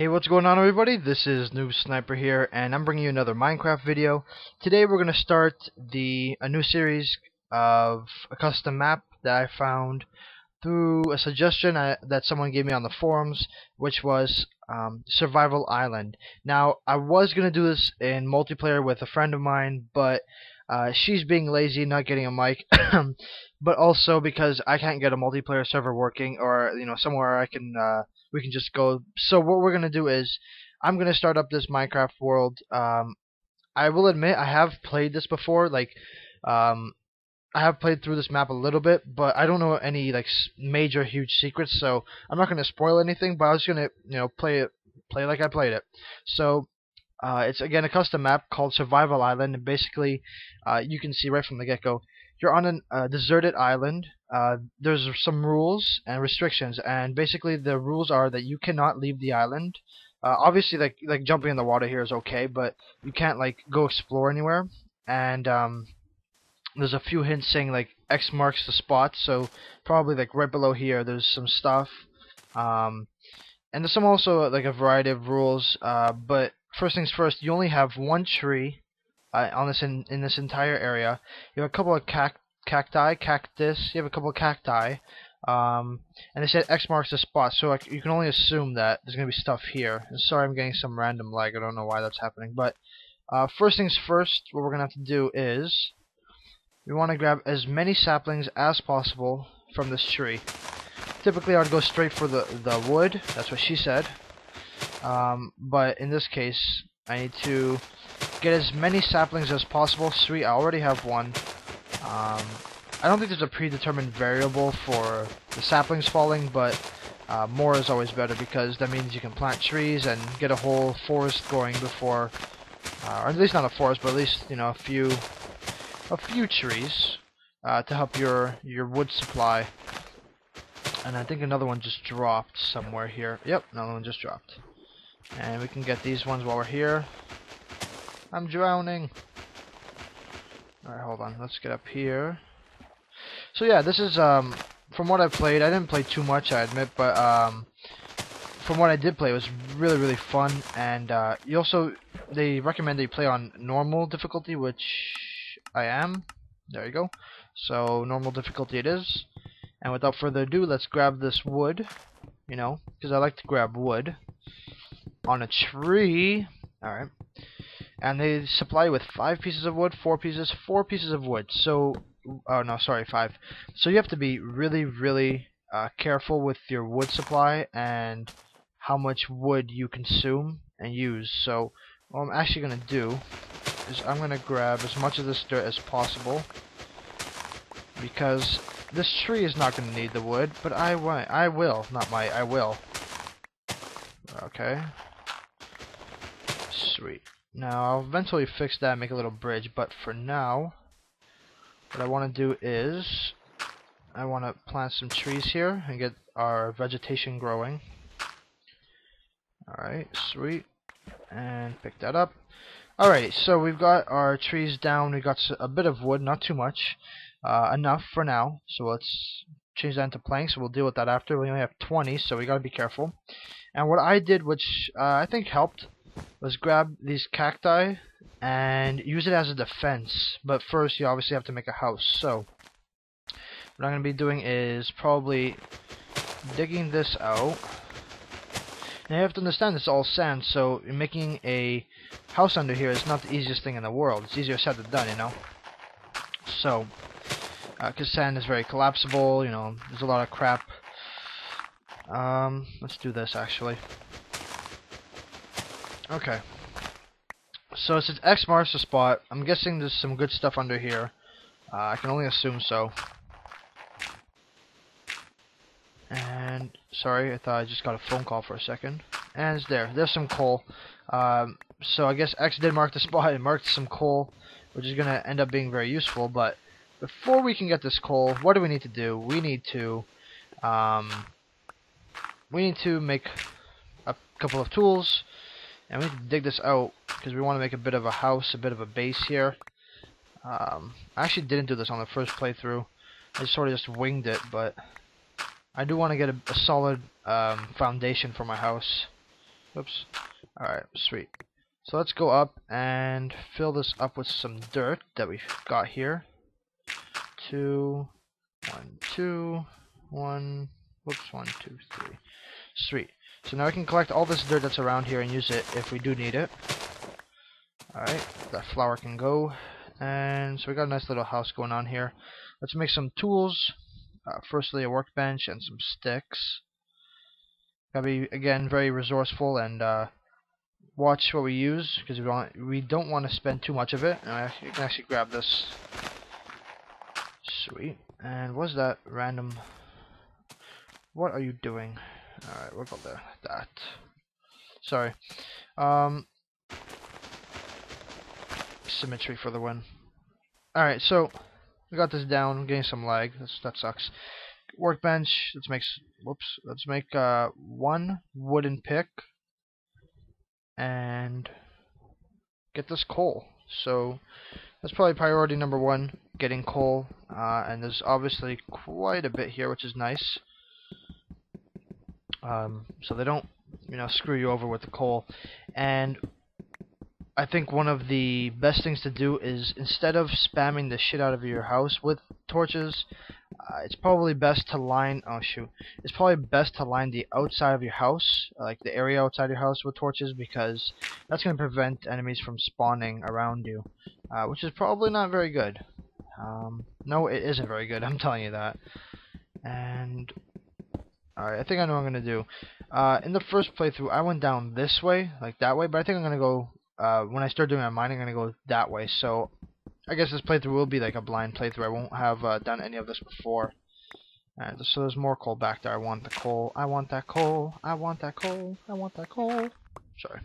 Hey, what's going on, everybody? This is NoobSniper here, and I'm bringing you another Minecraft video. Today we're going to start a new series of a custom map that I found through a suggestion that someone gave me on the forums, which was Survival Island. Now, I was going to do this in multiplayer with a friend of mine, but she's being lazy, not getting a mic, but also because I can't get a multiplayer server working, or somewhere I can we can just go. So what we're gonna do is I'm gonna start up this Minecraft world. I will admit I have played this before, um, I have played through this map a little bit, but I don't know any major huge secrets, so I'm not gonna spoil anything. But I was gonna play like I played it. So it's again a custom map called Survival Island, and basically you can see right from the get-go you're on a deserted island. There's some rules and restrictions, and basically the rules are that you cannot leave the island. Obviously, like jumping in the water here is okay, but you can't go explore anywhere. And there's a few hints saying X marks the spot, so probably right below here there's some stuff. And there's some also a variety of rules. But first things first, you only have one tree on in this entire area. You have a couple of cactus. You have a couple of cacti, and they said X marks the spot, so you can only assume that there's gonna be stuff here. And sorry, I'm getting some random lag. I don't know why that's happening, but first things first, what we're gonna have to do is we want to grab as many saplings as possible from this tree. Typically, I would go straight for the wood. That's what she said. But in this case, I need to get as many saplings as possible. Sweet, I already have one. I don't think there's a predetermined variable for the saplings falling, but more is always better, because that means you can plant trees and get a whole forest going before, or at least not a forest, but at least a few trees to help your wood supply. And I think another one just dropped somewhere here. Yep, another one just dropped. And we can get these ones while we're here. I'm drowning. Alright, hold on. Let's get up here. So yeah, this is from what I've played. I didn't play too much, I admit, but from what I did play, it was really fun. And they recommend that you play on normal difficulty, which I am. There you go. So normal difficulty it is. And without further ado, let's grab this wood. Because I like to grab wood on a tree. Alright. And they supply you with 5 pieces of wood, 4 pieces of wood. So, oh no, sorry, 5. So you have to be really careful with your wood supply and how much wood you consume and use. So what I'm actually going to do is I'm going to grab as much of this dirt as possible, because this tree is not going to need the wood, but I will. Okay. Sweet. Now, I'll eventually fix that and make a little bridge, but for now, what I want to do is I want to plant some trees here and get our vegetation growing. Alright, sweet. And pick that up. Alright, so we've got our trees down. We got a bit of wood, not too much. Enough for now. So let's change that into planks. We'll deal with that after. We only have 20, so we gotta be careful. And what I did, which I think helped, was grab these cacti and use it as a defense. But first, you obviously have to make a house. So what I'm going to be doing is probably digging this out. Now you have to understand this is all sand, so making a house under here is not the easiest thing in the world. It's easier said than done, So, because sand is very collapsible, there's a lot of crap. Let's do this actually. Okay. So since X marks the spot, I'm guessing there's some good stuff under here. I can only assume so. And sorry, I thought I just got a phone call for a second. And it's there. There's some coal. So I guess X did mark the spot. It marked some coal, which is gonna end up being very useful. But before we can get this coal, what do we need to do? We need to make a couple of tools. And we need to dig this out, because we want to make a bit of a house, a bit of a base here. I actually didn't do this on the first playthrough. I sort of just winged it, but I do want to get a solid foundation for my house. Oops. Alright, sweet. So let's go up and fill this up with some dirt that we've got here. 2, 1, 2, 1, whoops, 1, 2, 3. Sweet. So now I can collect all this dirt that's around here and use it if we do need it. Alright, that flour can go. And so we got a nice little house going on here. Let's make some tools. Firstly, a workbench and some sticks. Gotta be, again, very resourceful and watch what we use, because we don't want to spend too much of it. You can actually grab this. Sweet. And what's that random? What are you doing? Alright, we'll go there. That. Sorry. Symmetry for the win. Alright, so we got this down. I'm getting some lag. That sucks. Workbench. Let's make one wooden pick and get this coal. So that's probably priority number 1, getting coal. And there's obviously quite a bit here, which is nice. So they don't, screw you over with the coal. And I think one of the best things to do is, instead of spamming the shit out of your house with torches, it's probably best to line. Oh shoot! It's probably best to line the outside of your house, like the area outside your house, with torches, because that's going to prevent enemies from spawning around you, which is probably not very good. No, it isn't very good. I'm telling you that. And alright, I think I know what I'm going to do. In the first playthrough, I went down this way, like that way, but I think I'm going to go, when I start doing my mining, I'm going to go that way. So I guess this playthrough will be like a blind playthrough. I won't have done any of this before. So there's more coal back there. I want the coal. I want that coal. I want that coal. I want that coal. Sorry.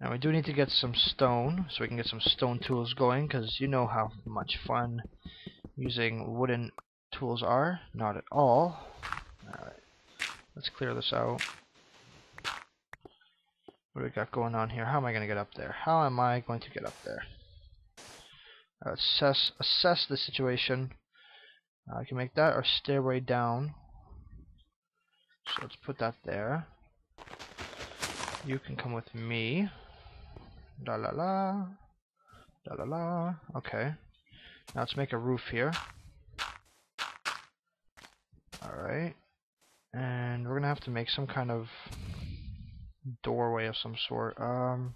Now we do need to get some stone, so we can get some stone tools going, because you know how much fun using wooden tools are. Not at all. Alright. Let's clear this out. What do we got going on here? How am I going to get up there? How am I going to get up there? Let's assess the situation. I can make that our stairway down. So let's put that there. You can come with me. La la la. La la la. Okay. Now let's make a roof here. Alright. And we're gonna have to make some kind of doorway of some sort. Alright,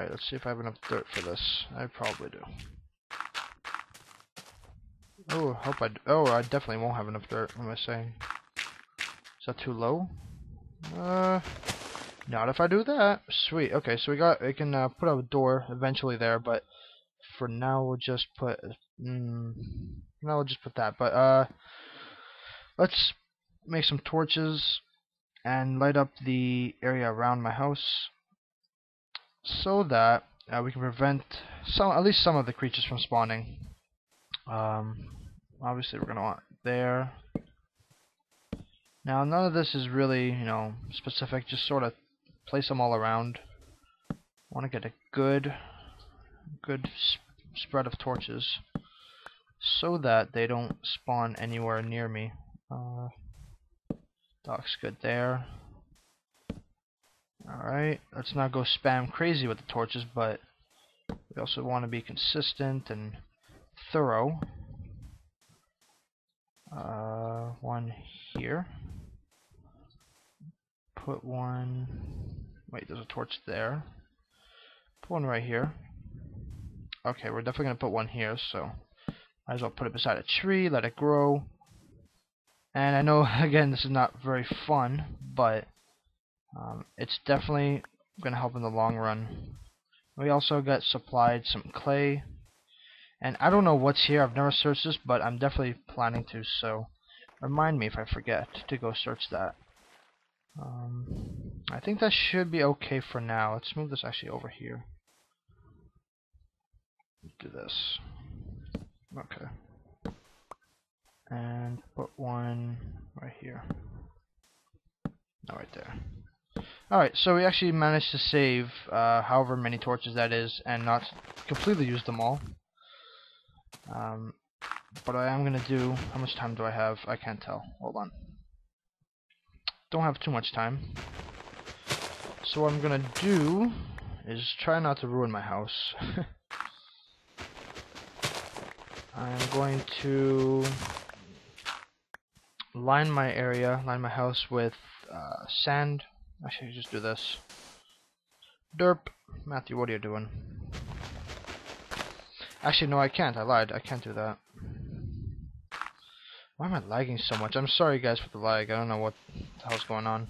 let's see if I have enough dirt for this. I probably do. Oh, I definitely won't have enough dirt. What am I saying? Is that too low? Not if I do that. Sweet. Okay, so we can put a door eventually there, but for now we'll just put that. But let's make some torches and light up the area around my house, so that we can prevent at least some of the creatures from spawning. Obviously we're gonna want there. Now none of this is really, specific, just sort of place them all around. I want to get a good spread of torches so that they don't spawn anywhere near me. Dock's good there. Alright, let's not go spam crazy with the torches, but we also want to be consistent and thorough. One here. Put one... Wait, there's a torch there. Put one right here. Okay, we're definitely going to put one here, so might as well put it beside a tree, let it grow. And I know, again, this is not very fun, but it's definitely going to help in the long run. We also got supplied some clay. And I don't know what's here, I've never searched this, but I'm definitely planning to, so remind me if I forget to go search that. I think that should be okay for now. Let's move this actually over here. Do this. Okay. And put one right here. No, right there. Alright, so we actually managed to save however many torches that is, and not completely use them all. But I am going to do... How much time do I have? I can't tell. Hold on. don't have too much time. So what I'm gonna do is try not to ruin my house. I'm going to line my house with sand. Actually, just do this. Derp. Matthew, what are you doing? Actually, no, I can't. I lied. I can't do that. Why am I lagging so much? I'm sorry, guys, for the lag. I don't know what the hell's going on.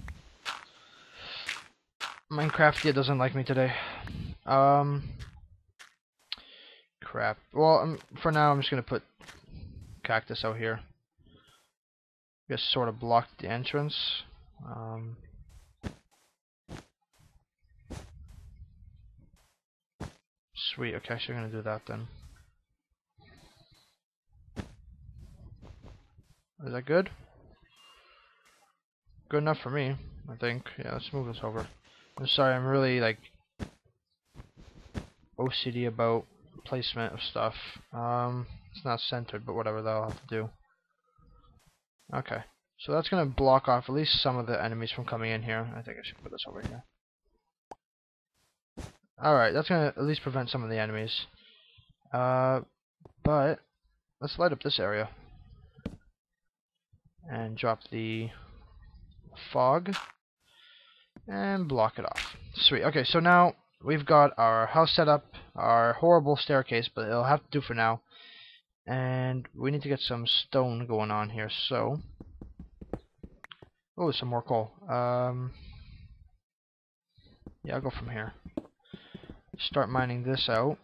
Minecraft doesn't like me today. Crap. Well, for now, I'm just gonna put cactus out here. Just sort of block the entrance. Sweet. Okay, actually, I'm gonna do that then. Is that good? Good enough for me, I think. Yeah, let's move this over. I'm sorry, I'm really like OCD about placement of stuff. It's not centered, but whatever, that'll have to do. Okay, so that's gonna block off at least some of the enemies from coming in here. I think I should put this over here. Alright, that's gonna at least prevent some of the enemies. But let's light up this area and drop the fog and block it off. Sweet. Okay, so now we've got our house set up, our horrible staircase, but it'll have to do for now. And we need to get some stone going on here, so... Oh, some more coal. Yeah, I'll go from here. Start mining this out.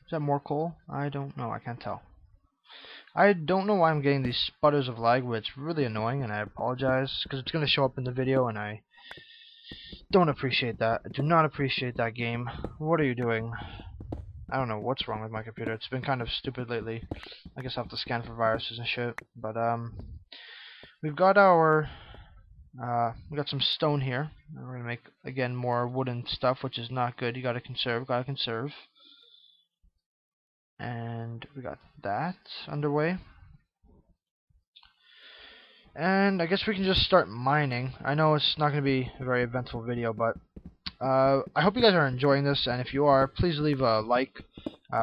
Is that more coal? I don't know, I can't tell. I don't know why I'm getting these sputters of lag, but it's really annoying, and I apologize, because it's going to show up in the video, and I don't appreciate that. I do not appreciate that, game. What are you doing? I don't know what's wrong with my computer. It's been kind of stupid lately. I guess I'll have to scan for viruses and shit. But, we've got our... we got some stone here. We're going to make, again, more wooden stuff, which is not good. You gotta conserve, And we got that underway. And I guess we can just start mining. I know it's not going to be a very eventful video, but I hope you guys are enjoying this, and if you are, please leave a like.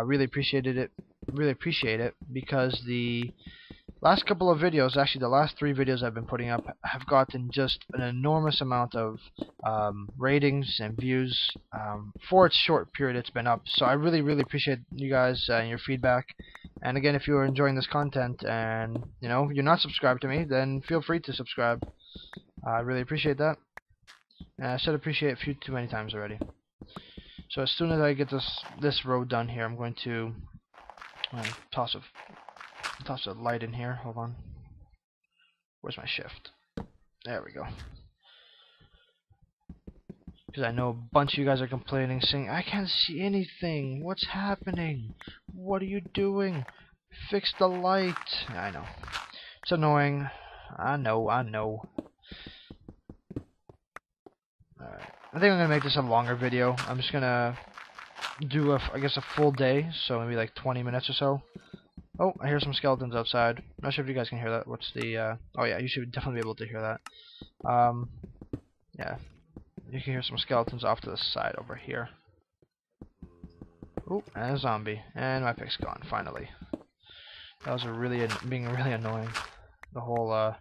Really appreciate it, because the last couple of videos, actually the last 3 videos I've been putting up, have gotten just an enormous amount of ratings and views for its short period it's been up. So I really appreciate you guys and your feedback. And again, if you are enjoying this content and you're not subscribed to me, then feel free to subscribe. I really appreciate that. And I said appreciate a few too many times already. So as soon as I get this road done here, I'm going to toss a light in here. Hold on. Where's my shift? There we go. Because I know a bunch of you guys are complaining, saying, I can't see anything. What's happening? What are you doing? Fix the light. I know. It's annoying. I know. Alright. I think I'm going to make this a longer video. I'm just going to do, I guess, a full day. So maybe like 20 minutes or so. Oh, I hear some skeletons outside. Not sure if you guys can hear that. What's the, oh yeah, you should definitely be able to hear that. Yeah. You can hear some skeletons off to the side over here. Oh, and a zombie. And my pick's gone, finally. That was being really annoying. The whole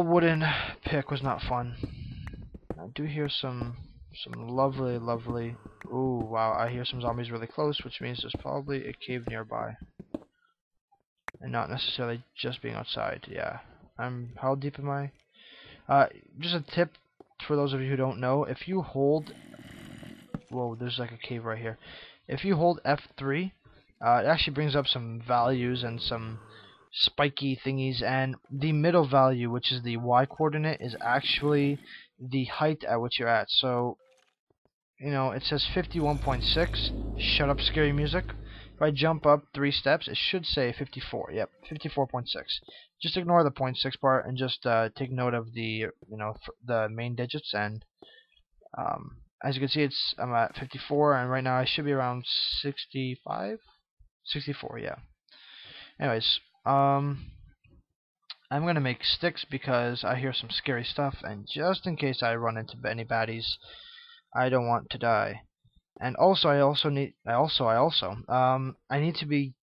wooden pick was not fun. I do hear some lovely... Ooh, wow, I hear some zombies really close, which means there's probably a cave nearby. And not necessarily just being outside, yeah. How deep am I? Just a tip for those of you who don't know, if you hold... Whoa, there's like a cave right here. If you hold F3, it actually brings up some values and some spiky thingies, and the middle value, which is the Y coordinate, is actually the height at which you're at. So, it says 51.6. Shut up, scary music. If I jump up 3 steps, it should say 54. Yep, 54.6. Just ignore the 0.6 part and just take note of the the main digits. And as you can see, I'm at 54, and right now I should be around 65, 64. Yeah. Anyways, I'm gonna make sticks because I hear some scary stuff, and just in case I run into any baddies, I don't want to die. And also, I need to be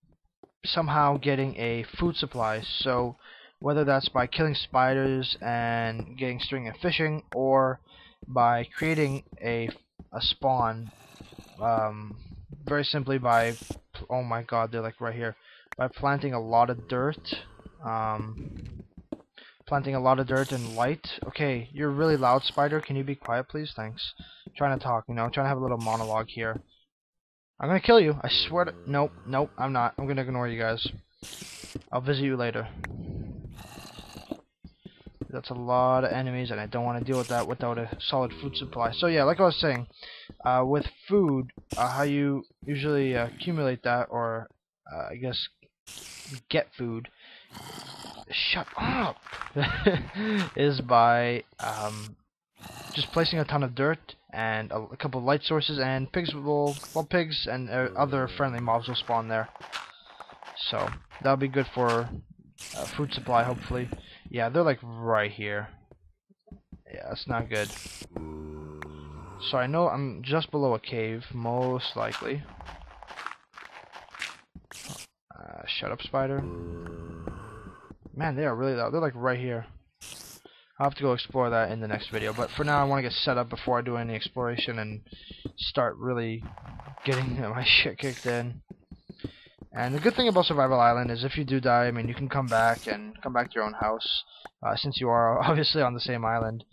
somehow getting a food supply. So whether that's by killing spiders and getting string and fishing, or by creating a spawn, very simply by, oh my god, they're like right here, by planting a lot of dirt, and light. Okay, you're really loud, spider. Can you be quiet, please? Thanks. I'm trying to talk, trying to have a little monologue here. I'm gonna kill you. I swear to. Nope, nope. I'm not. I'm gonna ignore you guys. I'll visit you later. That's a lot of enemies, and I don't want to deal with that without a solid food supply. So yeah, like I was saying, with food, how you usually accumulate that, or I guess get food. Shut up. Is by just placing a ton of dirt and a couple of light sources, and pigs and other friendly mobs will spawn there. So that'll be good for food supply, hopefully. Yeah, they're like right here. Yeah, that's not good. So I know I'm just below a cave, most likely. Shut up, spider. Man, they are really loud. They're like right here. I'll have to go explore that in the next video, but for now I want to get set up before I do any exploration and start really getting my shit kicked in. And the good thing about Survival Island is if you do die, I mean, you can come back to your own house. Since you are obviously on the same island,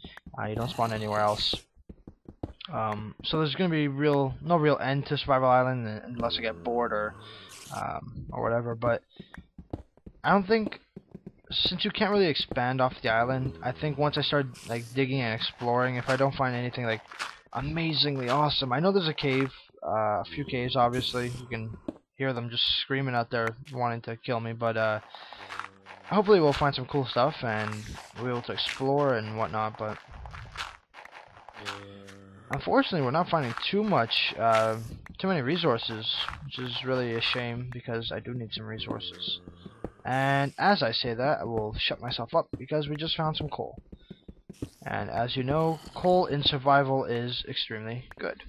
you don't spawn anywhere else. So there's going to be no real end to Survival Island unless I get bored or whatever. But I don't think, since you can't really expand off the island, I think once I start like digging and exploring, if I don't find anything like amazingly awesome, I know there's a cave, a few caves, obviously. You can hear them just screaming out there wanting to kill me, but hopefully we'll find some cool stuff and we'll be able to explore and whatnot. But unfortunately we're not finding too many resources, which is really a shame because I do need some resources. And as I say that, I will shut myself up because we just found some coal. And as you know, coal in survival is extremely good.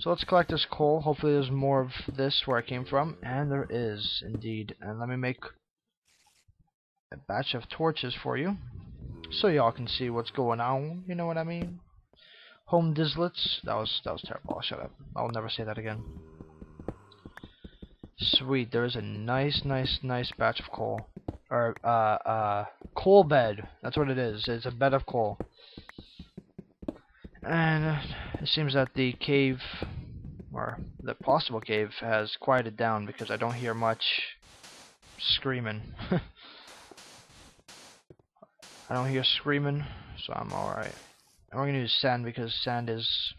So let's collect this coal. Hopefully there's more of this where I came from. And there is, indeed. And let me make a batch of torches for you, so y'all can see what's going on. You know what I mean? Home Dislets. That was terrible. I'll shut up. I'll never say that again. Sweet, there is a nice batch of coal. Or, coal bed. That's what it is. It's a bed of coal. And it seems that the cave, or the possible cave, has quieted down because I don't hear much screaming. I don't hear screaming, so I'm alright. And we're going to use sand because sand is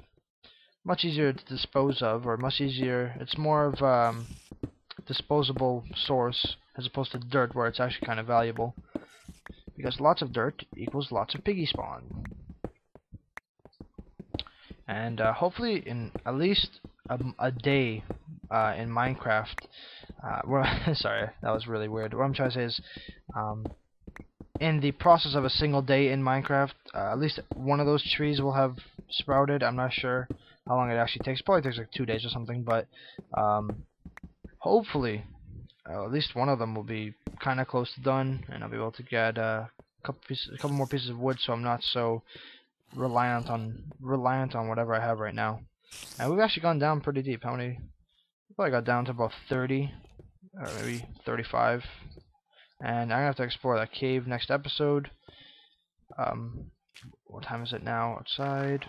much easier to dispose of, or much easier. It's more of disposable source as opposed to dirt, where it's actually kind of valuable, because lots of dirt equals lots of piggy spawn. And hopefully in at least a day in Minecraft, sorry, that was really weird. What I'm trying to say is, in the process of a single day in Minecraft, at least one of those trees will have sprouted. I'm not sure how long it actually takes. Probably takes like 2 days or something, but hopefully at least one of them will be kind of close to done, and I'll be able to get a couple more pieces of wood, so I'm not so reliant on whatever I have right now. And we've actually gone down pretty deep. How many? Probably got down to about 30, or maybe 35. And I'm gonna have to explore that cave next episode. What time is it now outside?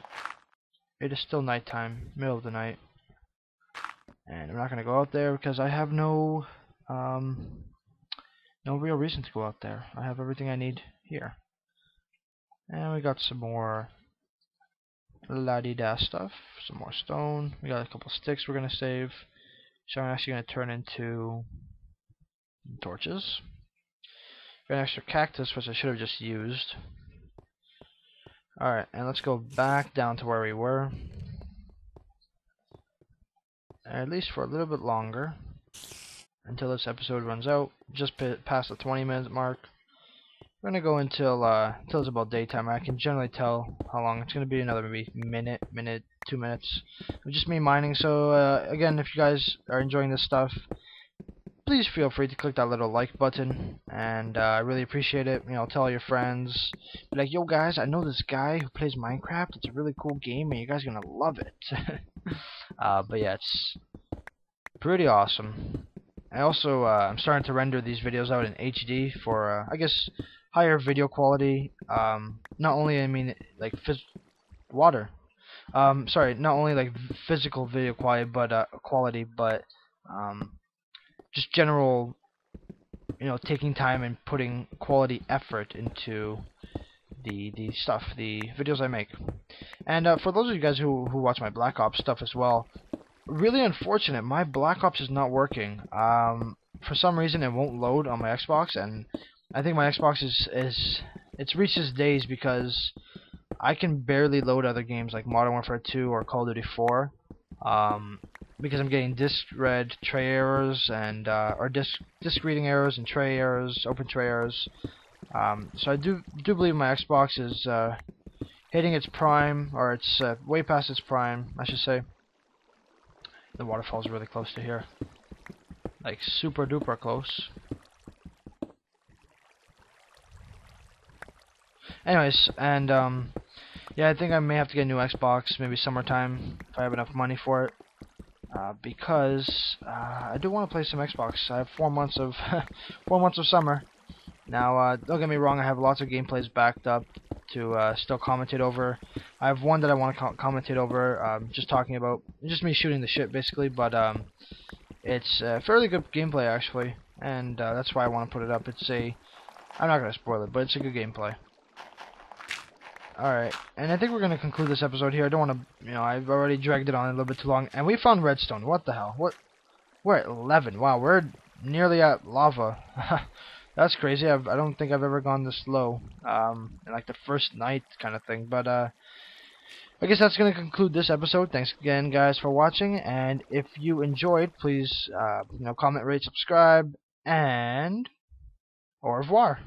It is still nighttime, middle of the night. And I'm not gonna go out there because I have no real reason to go out there. I have everything I need here. And we got some more la-di-da stuff, some more stone. We got a couple sticks we're gonna save. So I'm actually gonna turn into torches. Got an extra cactus, which I should have just used. Alright, and let's go back down to where we were. At least for a little bit longer. until this episode runs out. Just past the 20-minute mark. We're gonna go until it's about daytime. I can generally tell how long it's gonna be. Another maybe minute, 2 minutes. Just me mining. So again, if you guys are enjoying this stuff, please feel free to click that little like button, and I really appreciate it. You know, tell all your friends, be like, yo guys, I know this guy who plays Minecraft. It's a really cool game, and you guys are gonna love it. But yeah, it's pretty awesome. I also I'm starting to render these videos out in HD for I guess higher video quality. Not only, I mean, like water. Sorry, not only like physical video quality, but just general, you know, taking time and putting quality effort into the videos I make. And for those of you guys who watch my Black Ops stuff as well, really unfortunate, my Black Ops is not working. For some reason it won't load on my Xbox, and I think my Xbox it's reached its days, because I can barely load other games like Modern Warfare 2 or Call of Duty 4. Because I'm getting disk read tray errors and or disk reading errors and tray errors, open tray errors. So I do believe my Xbox is hitting its prime, or it's way past its prime, I should say. The waterfall's really close to here, like super duper close. Anyways, and yeah, I think I may have to get a new Xbox, maybe summertime, if I have enough money for it. Because I do want to play some Xbox. I have 4 months of 4 months of summer. Now, don't get me wrong, I have lots of gameplays backed up to still commentate over. I have one that I want to commentate over, just talking about just me shooting the shit basically, but it's fairly good gameplay actually, and that's why I want to put it up. I'm not gonna spoil it, but it's a good gameplay. Alright, and I think we're going to conclude this episode here. I don't want to, you know, I've already dragged it on a little bit too long. And we found redstone. What the hell? We're at 11. Wow, we're nearly at lava. That's crazy. I don't think I've ever gone this low. In like the first night kind of thing. But, I guess that's going to conclude this episode. Thanks again, guys, for watching. And if you enjoyed, please, you know, comment, rate, subscribe, and au revoir.